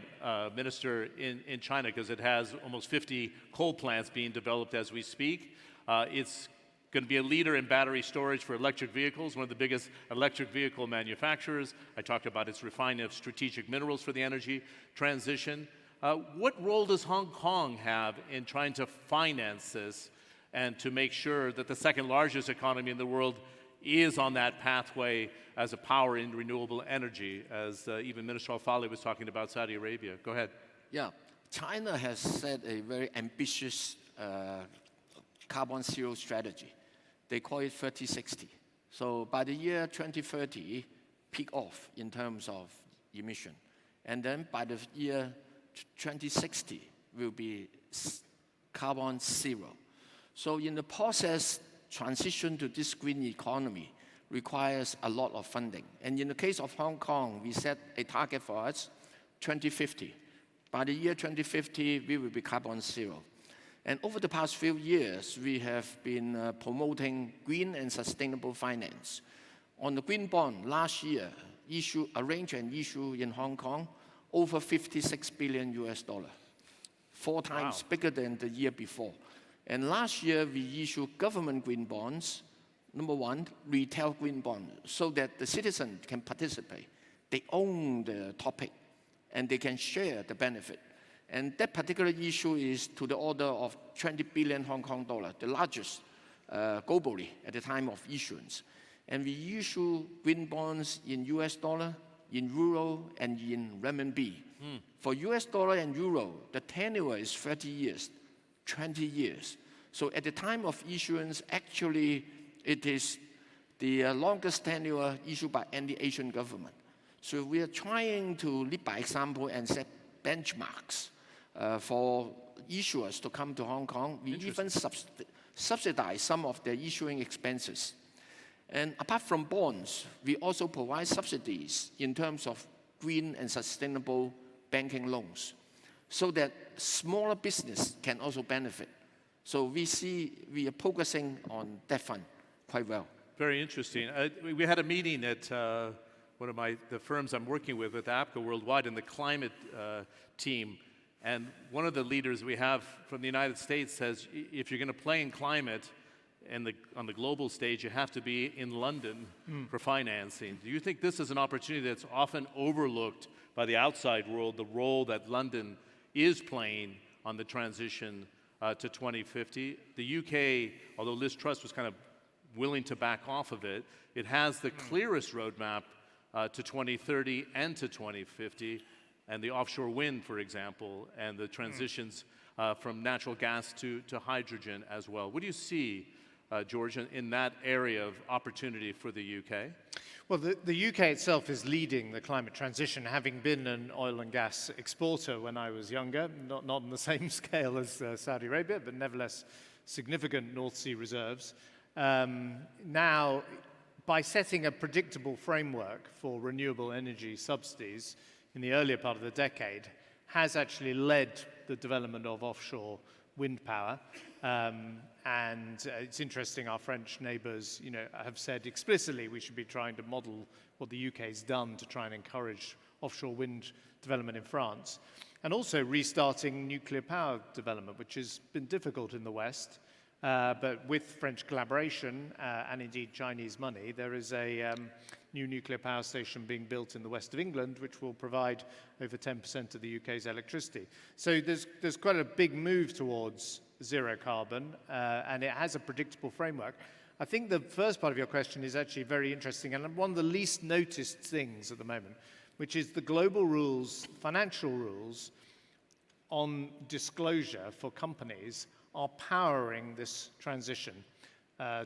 S1: Minister, in China, because it has almost 50 coal plants being developed as we speak. It's going to be a leader in battery storage for electric vehicles, one of the biggest electric vehicle manufacturers. I talked about its refining of strategic minerals for the energy transition. What role does Hong Kong have in trying to finance this and to make sure that the second largest economy in the world is on that pathway as a power in renewable energy, as even Minister Falih was talking about Saudi Arabia? Go ahead.
S5: Yeah, China has set a very ambitious carbon zero strategy. They call it 30-60. So by the year 2030, peak off in terms of emission. And then by the year 2060, will be carbon zero. So in the process, transition to this green economy requires a lot of funding. And in the case of Hong Kong, we set a target for us, 2050. By the year 2050, we will be carbon zero. And over the past few years, we have been promoting green and sustainable finance. On the green bond, last year, arranged and issued in Hong Kong, over $56 billion US, 4 times bigger than the year before. And last year, we issued government green bonds, number one, retail green bonds, so that the citizen can participate. They own the topic, and they can share the benefit. And that particular issue is to the order of 20 billion Hong Kong dollar, the largest globally at the time of issuance. And we issue green bonds in US dollar, in euro, and in renminbi. For US dollar and euro, the tenure is 30 years. 20 years. So at the time of issuance, actually, it is the longest tenure issued by any Asian government. So we are trying to lead by example and set benchmarks for issuers to come to Hong Kong. We even subsidize some of their issuing expenses. And apart from bonds, we also provide subsidies in terms of green and sustainable banking loans. so that smaller business can also benefit. So we are progressing on that front quite well.
S1: Very interesting. We had a meeting at one of the firms I'm working with APCO Worldwide, and the climate team. And one of the leaders we have from the United States says, if you're going to play in climate and on the global stage, you have to be in London for financing. Do you think this is an opportunity that's often overlooked by the outside world, the role that London is playing on the transition to 2050? The UK, although Liz Truss was kind of willing to back off of it, it has the clearest roadmap to 2030 and to 2050, and the offshore wind, for example, and the transitions from natural gas to hydrogen as well. What do you see, George, in that area of opportunity for the UK?
S6: Well, the UK itself is leading the climate transition, having been an oil and gas exporter when I was younger, not on the same scale as Saudi Arabia, but nevertheless significant North Sea reserves. Now, by setting a predictable framework for renewable energy subsidies in the earlier part of the decade, has actually led the development of offshore wind power. And it's interesting, our French neighbors, have said explicitly we should be trying to model what the UK's done to try and encourage offshore wind development in France. And also restarting nuclear power development, which has been difficult in the West. But with French collaboration and indeed Chinese money, there is a new nuclear power station being built in the west of England, which will provide over 10% of the UK's electricity. So there's quite a big move towards zero carbon, and it has a predictable framework. I think the first part of your question is actually very interesting, and one of the least noticed things at the moment, which is the global rules, financial rules on disclosure for companies are powering this transition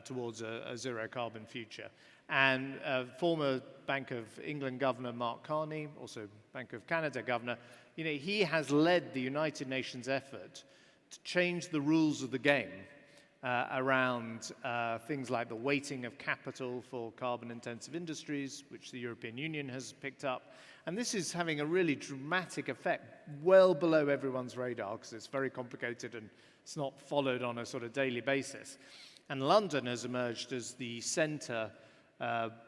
S6: towards a zero carbon future. And former Bank of England Governor Mark Carney, also Bank of Canada Governor, he has led the United Nations effort to change the rules of the game around things like the weighting of capital for carbon-intensive industries, which the European Union has picked up. And this is having a really dramatic effect, well below everyone's radar, because it's very complicated and it's not followed on a sort of daily basis. And London has emerged as the center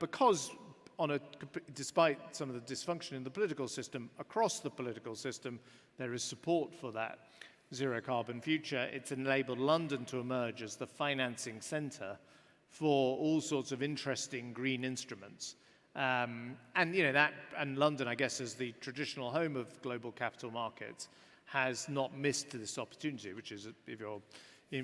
S6: because despite some of the dysfunction in the political system, across the political system, there is support for that zero carbon future. It's enabled London to emerge as the financing center for all sorts of interesting green instruments. And London, I guess, as the traditional home of global capital markets, has not missed this opportunity, which is, if you're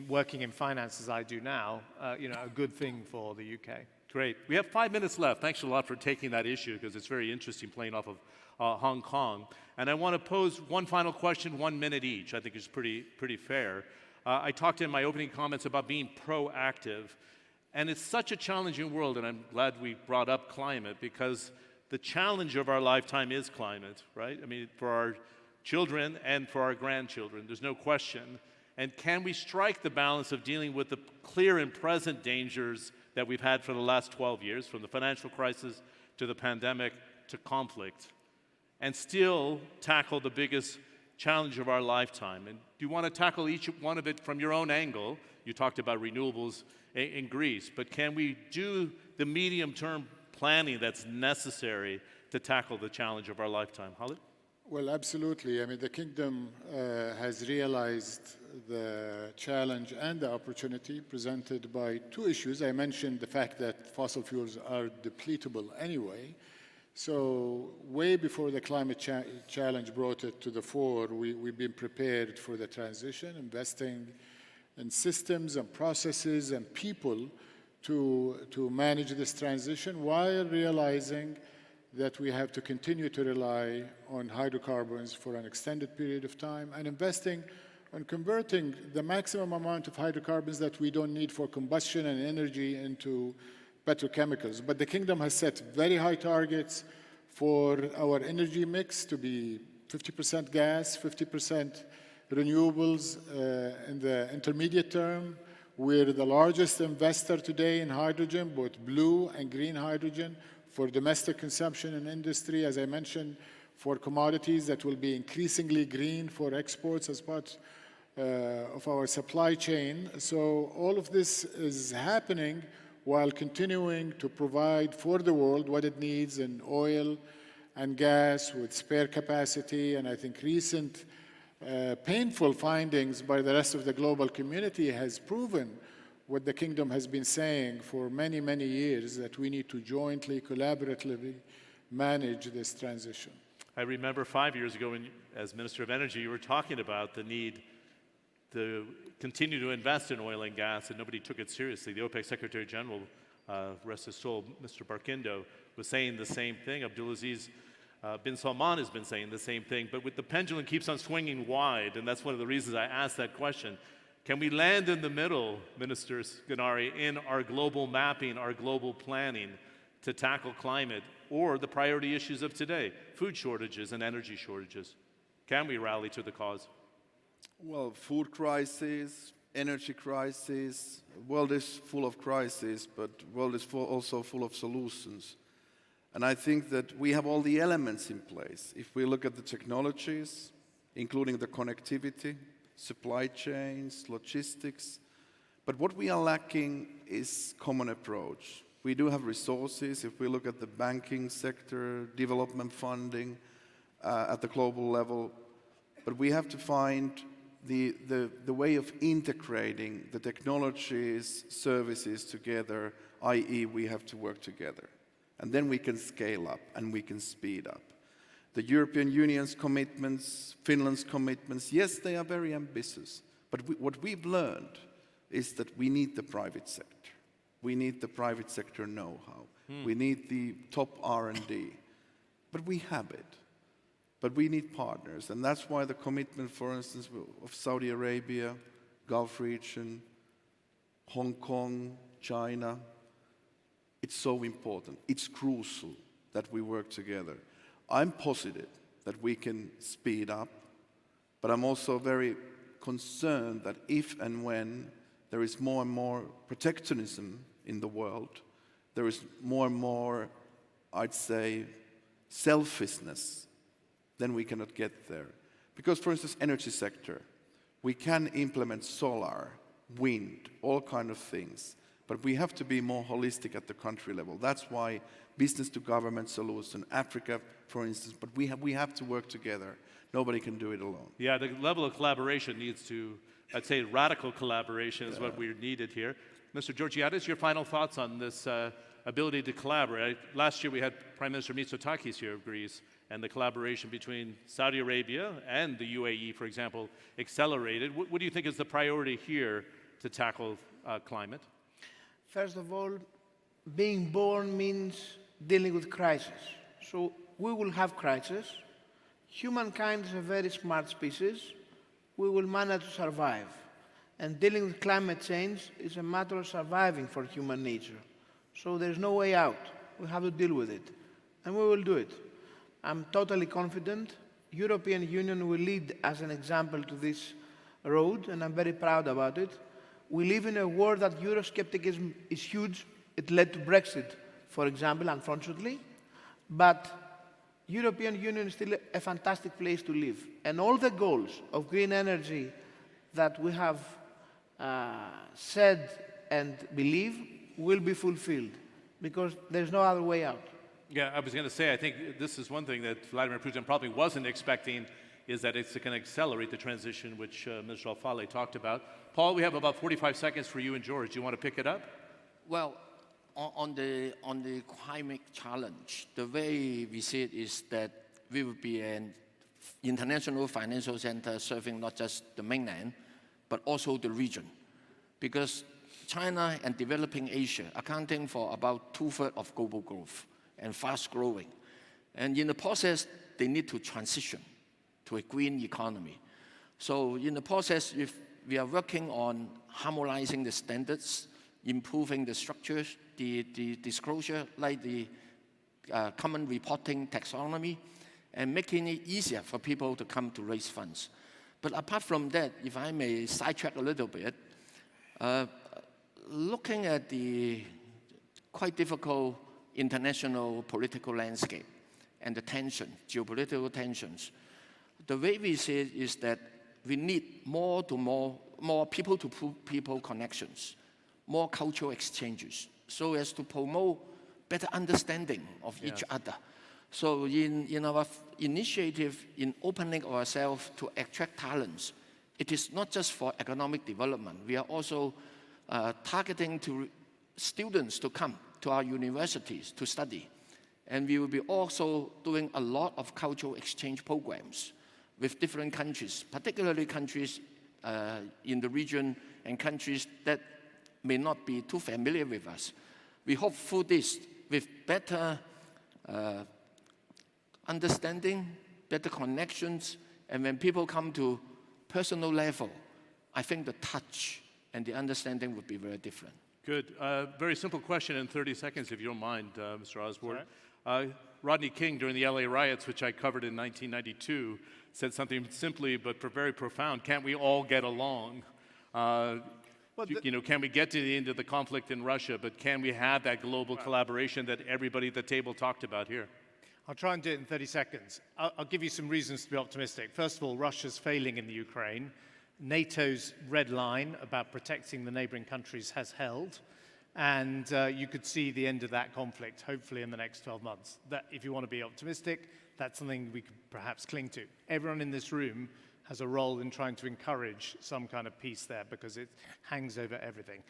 S6: working in finance as I do now, a good thing for the UK.
S1: Great. We have 5 minutes left. Thanks a lot for taking that issue, because it's very interesting playing off of Hong Kong. And I want to pose one final question, 1 minute each. I think it's pretty fair. I talked in my opening comments about being proactive. And it's such a challenging world, and I'm glad we brought up climate, because the challenge of our lifetime is climate, right? I mean, for our children and for our grandchildren, there's no question. And can we strike the balance of dealing with the clear and present dangers that we've had for the last 12 years, from the financial crisis to the pandemic to conflict, and still tackle the biggest challenge of our lifetime? And do you want to tackle each one of it from your own angle? You talked about renewables in Greece, but can we do the medium-term planning that's necessary to tackle the challenge of our lifetime? Khalid?
S2: Well, absolutely. I mean, the kingdom has realized the challenge and the opportunity presented by two issues. I mentioned the fact that fossil fuels are depletable anyway. So way before the climate challenge brought it to the fore, we've been prepared for the transition, investing in systems and processes and people to manage this transition, while realizing that we have to continue to rely on hydrocarbons for an extended period of time, and investing on converting the maximum amount of hydrocarbons that we don't need for combustion and energy into petrochemicals. But the kingdom has set very high targets for our energy mix to be 50% gas, 50% renewables in the intermediate term. We're the largest investor today in hydrogen, both blue and green hydrogen, for domestic consumption and industry. As I mentioned, for commodities that will be increasingly green for exports as part of our supply chain. So all of this is happening while continuing to provide for the world what it needs in oil and gas with spare capacity. And I think recent painful findings by the rest of the global community has proven what the Kingdom has been saying for many, many years, that we need to jointly, collaboratively manage this transition.
S1: I remember 5 years ago, when, as Minister of Energy, you were talking about the need to continue to invest in oil and gas, and nobody took it seriously. The OPEC Secretary General, rest his soul, Mr. Barkindo, was saying the same thing. Abdulaziz bin Salman has been saying the same thing, but with the pendulum keeps on swinging wide, and that's one of the reasons I asked that question. Can we land in the middle, Minister Skinnari, in our global mapping, our global planning to tackle climate or the priority issues of today, food shortages and energy shortages? Can we rally to the cause?
S3: Well, food crisis, energy crisis, the world is full of crises, but the world is also full of solutions. And I think that we have all the elements in place. If we look at the technologies, including the connectivity, supply chains, logistics, but what we are lacking is common approach. We do have resources. If we look at the banking sector, development funding at the global level, but we have to find the way of integrating the technologies, services together, i.e. we have to work together. And then we can scale up and we can speed up. The European Union's commitments, Finland's commitments, yes, they are very ambitious. But what we've learned is that we need the private sector. We need the private sector know-how. We need the top R&D. But we have it. But we need partners. And that's why the commitment, for instance, of Saudi Arabia, Gulf region, Hong Kong, China, it's so important. It's crucial that we work together. I'm positive that we can speed up, but I'm also very concerned that if and when there is more and more protectionism in the world, there is more and more, I'd say, selfishness, then we cannot get there. Because, for instance, energy sector, we can implement solar, wind, all kind of things, but we have to be more holistic at the country level. That's why business-to-government solution, Africa, for instance, but we have to work together. Nobody can do it alone.
S1: Yeah, the level of collaboration needs to, I'd say radical collaboration is what we're needed here. Mr. Georgiadis, your final thoughts on this ability to collaborate. Last year we had Prime Minister Mitsotakis here of Greece, and the collaboration between Saudi Arabia and the UAE, for example, accelerated. What do you think is the priority here to tackle climate?
S4: First of all, being born means dealing with crisis. So we will have crisis. Humankind is a very smart species. We will manage to survive. And dealing with climate change is a matter of surviving for human nature. So there's no way out. We have to deal with it. And we will do it. I'm totally confident. European Union will lead as an example to this road, and I'm very proud about it. We live in a world that Euroscepticism is huge. It led to Brexit, for example, unfortunately. But European Union is still a fantastic place to live. And all the goals of green energy that we have said and believe will be fulfilled, because there's no other way out.
S1: Yeah, I was going to say, I think this is one thing that Vladimir Putin probably wasn't expecting, is that it's going to accelerate the transition, which Mr. Falih talked about. Paul, we have about 45 seconds for you and George. Do you want to pick it up?
S5: Well, on the climate challenge, the way we see it is that we will be an international financial center serving not just the mainland, but also the region. Because China and developing Asia accounting for about 2/3 of global growth and fast growing. And in the process, they need to transition to a green economy. So in the process, if we are working on harmonizing the standards, improving the structures, the disclosure, like the common reporting taxonomy, and making it easier for people to come to raise funds. But apart from that, if I may sidetrack a little bit, looking at the quite difficult international political landscape, and the tension, geopolitical tensions. The way we see it is that we need more people-to-people connections, more cultural exchanges, so as to promote better understanding of each other. So in our initiative in opening ourselves to attract talents, it is not just for economic development. We are also targeting to students to come to our universities to study. And we will be also doing a lot of cultural exchange programs with different countries, particularly countries in the region and countries that may not be too familiar with us. We hope through this, with better understanding, better connections, and when people come to personal level, I think the touch and the understanding would be very different.
S1: Good. Very simple question in 30 seconds, if you don't mind, Mr. Osborne. Rodney King, during the LA riots, which I covered in 1992, said something simply but very profound. Can't we all get along? Can we get to the end of the conflict in Russia, but can we have that global collaboration that everybody at the table talked about here?
S6: I'll try and do it in 30 seconds. I'll give you some reasons to be optimistic. First of all, Russia's failing in the Ukraine. NATO's red line about protecting the neighboring countries has held. And you could see the end of that conflict, hopefully in the next 12 months. That, if you want to be optimistic, that's something we could perhaps cling to. Everyone in this room has a role in trying to encourage some kind of peace there because it hangs over everything.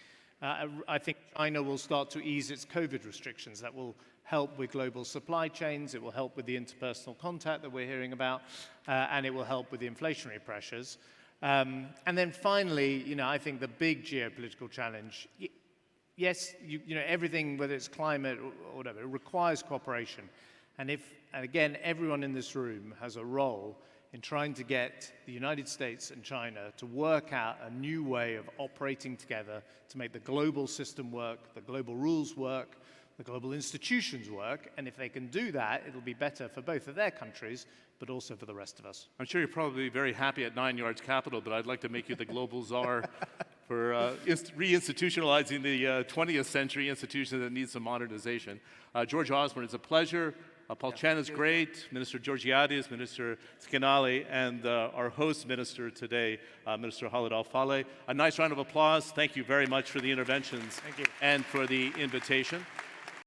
S6: I think China will start to ease its COVID restrictions. That will help with global supply chains, it will help with the interpersonal contact that we're hearing about, and it will help with the inflationary pressures. And then finally, I think the big geopolitical challenge, yes, everything, whether it's climate or whatever, it requires cooperation. And again, everyone in this room has a role in trying to get the United States and China to work out a new way of operating together to make the global system work, the global rules work, the global institutions work. And if they can do that, it'll be better for both of their countries, but also for the rest of us.
S1: I'm sure you're probably very happy at 9 Yards Capital, but I'd like to make you the global czar for reinstitutionalizing the 20th century institution that needs some modernization. George Osborne, it's a pleasure. Paul Chen is great, Minister Georgiadis, Minister Skinnari, and our host minister today, Minister Khalid Falih. A nice round of applause. Thank you very much for the interventions and for the invitation.